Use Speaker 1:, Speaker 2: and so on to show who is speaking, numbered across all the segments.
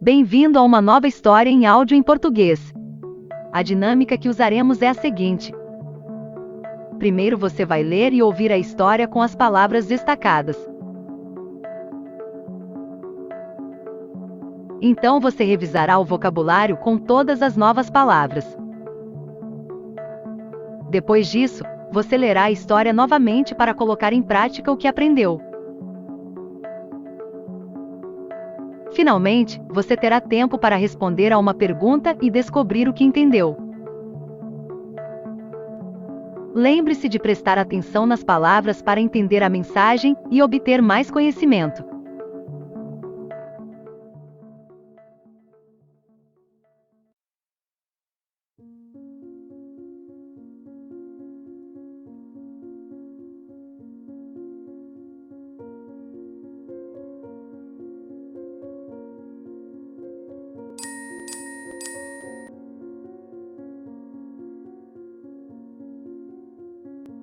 Speaker 1: Bem-vindo a uma nova história em áudio em português. A dinâmica que usaremos é a seguinte. Primeiro você vai ler e ouvir a história com as palavras destacadas. Então você revisará o vocabulário com todas as novas palavras. Depois disso, você lerá a história novamente para colocar em prática o que aprendeu. Finalmente, você terá tempo para responder a uma pergunta e descobrir o que entendeu. Lembre-se de prestar atenção nas palavras para entender a mensagem e obter mais conhecimento.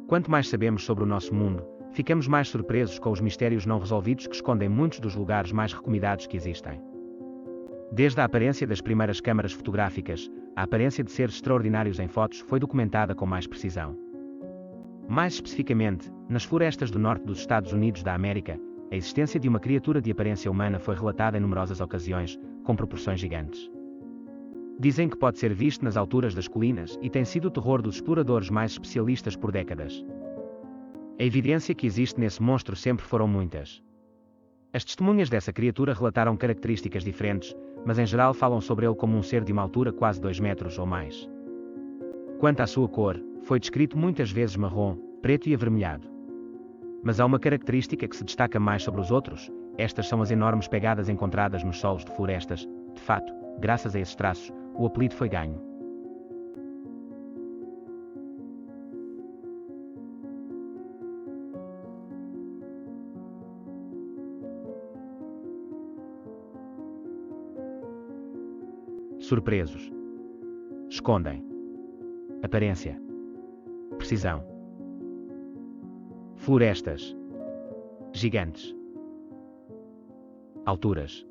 Speaker 2: Quanto mais sabemos sobre o nosso mundo, ficamos mais surpresos com os mistérios não resolvidos que escondem muitos dos lugares mais recomendados que existem. Desde a aparência das primeiras câmaras fotográficas, a aparência de seres extraordinários em fotos foi documentada com mais precisão. Mais especificamente, nas florestas do norte dos Estados Unidos da América, a existência de uma criatura de aparência humana foi relatada em numerosas ocasiões, com proporções gigantes. Dizem que pode ser visto nas alturas das colinas e tem sido o terror dos exploradores mais especialistas por décadas. A evidência que existe nesse monstro sempre foram muitas. As testemunhas dessa criatura relataram características diferentes, mas em geral falam sobre ele como um ser de uma altura quase 2 metros ou mais. Quanto à sua cor, foi descrito muitas vezes marrom, preto e avermelhado. Mas há uma característica que se destaca mais sobre os outros, estas são as enormes pegadas encontradas nos solos de florestas. De fato, graças a esses traços, o apelido foi ganho. Surpresos. Escondem. Aparência. Precisão. Florestas. Gigantes. Alturas.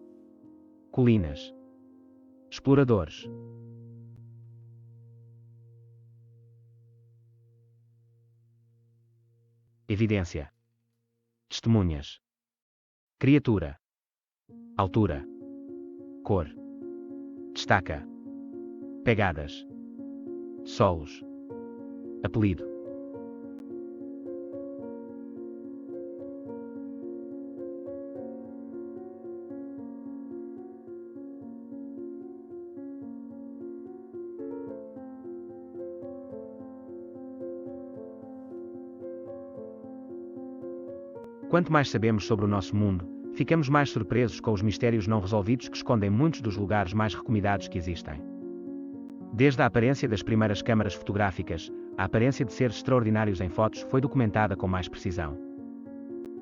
Speaker 2: Colinas. Exploradores. Evidência. Testemunhas. Criatura. Altura. Cor. Destaca. Pegadas. Solos. Apelido. Quanto mais sabemos sobre o nosso mundo, ficamos mais surpresos com os mistérios não resolvidos que escondem muitos dos lugares mais recomendados que existem. Desde a aparência das primeiras câmaras fotográficas, a aparência de seres extraordinários em fotos foi documentada com mais precisão.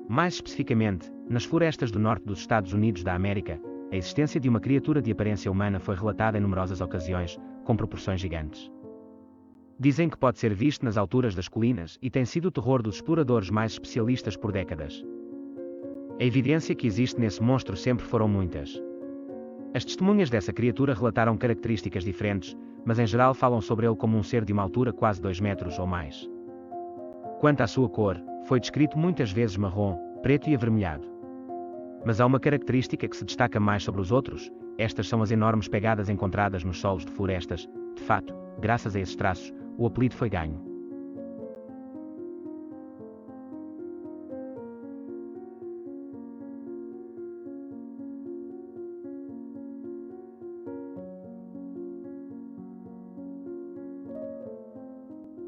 Speaker 2: Mais especificamente, nas florestas do norte dos Estados Unidos da América, a existência de uma criatura de aparência humana foi relatada em numerosas ocasiões, com proporções gigantes. Dizem que pode ser visto nas alturas das colinas e tem sido o terror dos exploradores mais especialistas por décadas. A evidência que existe nesse monstro sempre foram muitas. As testemunhas dessa criatura relataram características diferentes, mas em geral falam sobre ele como um ser de uma altura quase 2 metros ou mais. Quanto à sua cor, foi descrito muitas vezes marrom, preto e avermelhado. Mas há uma característica que se destaca mais sobre os outros, estas são as enormes pegadas encontradas nos solos de florestas. De fato, graças a esses traços, o apelido foi ganho.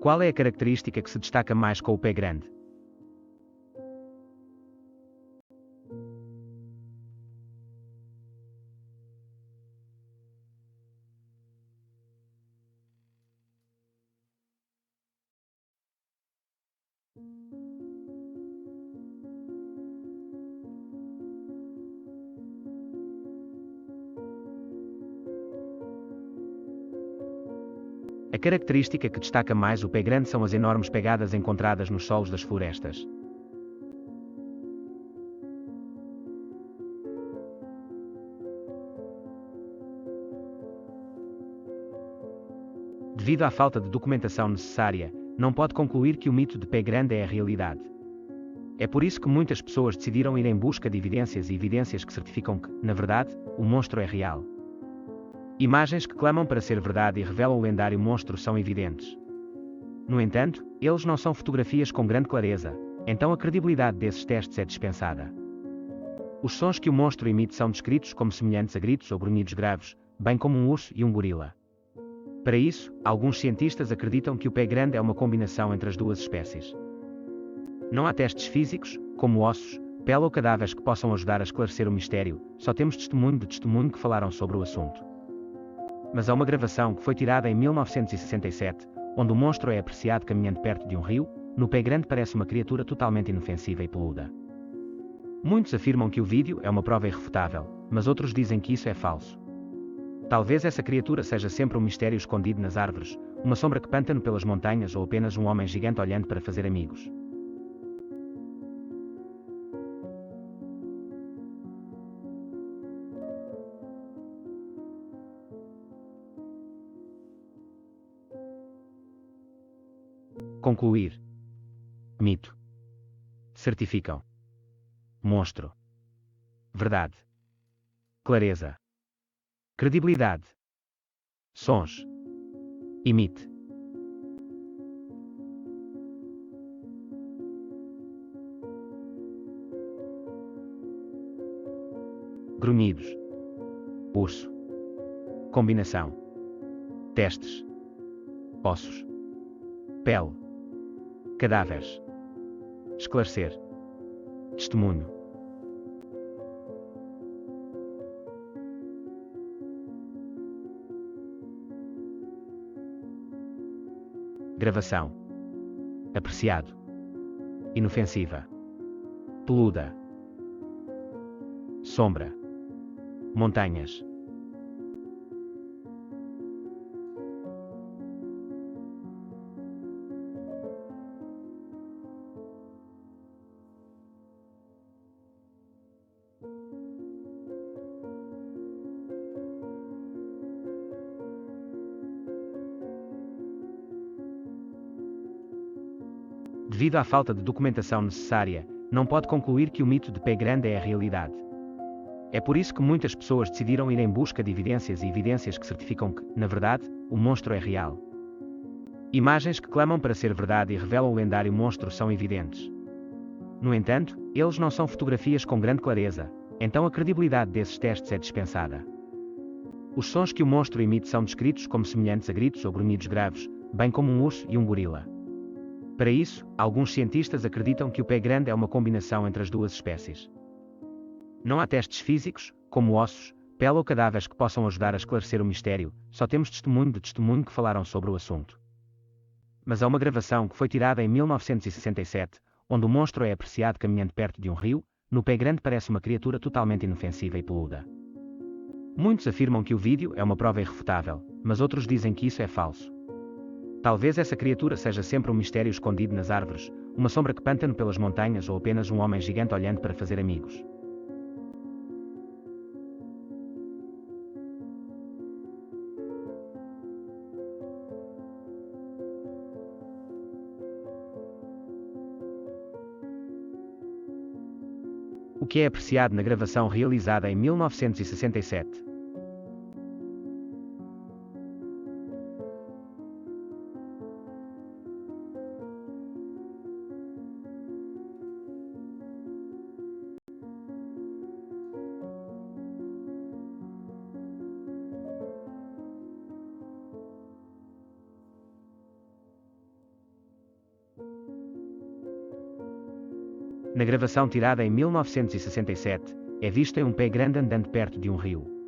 Speaker 2: Qual é a característica que se destaca mais com o pé grande? A característica que destaca mais o pé grande são as enormes pegadas encontradas nos solos das florestas. Devido à falta de documentação necessária, não pode concluir que o mito de pé grande é a realidade. É por isso que muitas pessoas decidiram ir em busca de evidências e evidências que certificam que, na verdade, o monstro é real. Imagens que clamam para ser verdade e revelam o lendário monstro são evidentes. No entanto, eles não são fotografias com grande clareza, então a credibilidade desses testes é dispensada. Os sons que o monstro emite são descritos como semelhantes a gritos ou grunhidos graves, bem como um urso e um gorila. Para isso, alguns cientistas acreditam que o pé grande é uma combinação entre as duas espécies. Não há testes físicos, como ossos, pele ou cadáveres que possam ajudar a esclarecer o mistério, só temos testemunho que falaram sobre o assunto. Mas há uma gravação que foi tirada em 1967, onde o monstro é apreciado caminhando perto de um rio. No pé grande parece uma criatura totalmente inofensiva e peluda. Muitos afirmam que o vídeo é uma prova irrefutável, mas outros dizem que isso é falso. Talvez essa criatura seja sempre um mistério escondido nas árvores, uma sombra que pântano pelas montanhas ou apenas um homem gigante olhando para fazer amigos. Concluir. Mito. Certificam. Monstro. Verdade. Clareza. Credibilidade. Sons. Imite. Grunhidos. Urso. Combinação. Testes. Ossos. Pele. Cadáveres. Esclarecer. Testemunho. Gravação. Apreciado. Inofensiva. Peluda. Sombra. Montanhas. Devido à falta de documentação necessária, não pode concluir que o mito de pé grande é a realidade. É por isso que muitas pessoas decidiram ir em busca de evidências e evidências que certificam que, na verdade, o monstro é real. Imagens que clamam para ser verdade e revelam o lendário monstro são evidentes. No entanto, eles não são fotografias com grande clareza, então a credibilidade desses testes é dispensada. Os sons que o monstro emite são descritos como semelhantes a gritos ou grunhidos graves, bem como um urso e um gorila. Para isso, alguns cientistas acreditam que o pé grande é uma combinação entre as duas espécies. Não há testes físicos, como ossos, pele ou cadáveres que possam ajudar a esclarecer o mistério, só temos testemunho que falaram sobre o assunto. Mas há uma gravação que foi tirada em 1967, onde o monstro é apreciado caminhando perto de um rio. No pé grande parece uma criatura totalmente inofensiva e peluda. Muitos afirmam que o vídeo é uma prova irrefutável, mas outros dizem que isso é falso. Talvez essa criatura seja sempre um mistério escondido nas árvores, uma sombra que pântano pelas montanhas ou apenas um homem gigante olhando para fazer amigos. O que é apreciado na gravação realizada em 1967. Na gravação tirada em 1967, é visto um pé grande andando perto de um rio.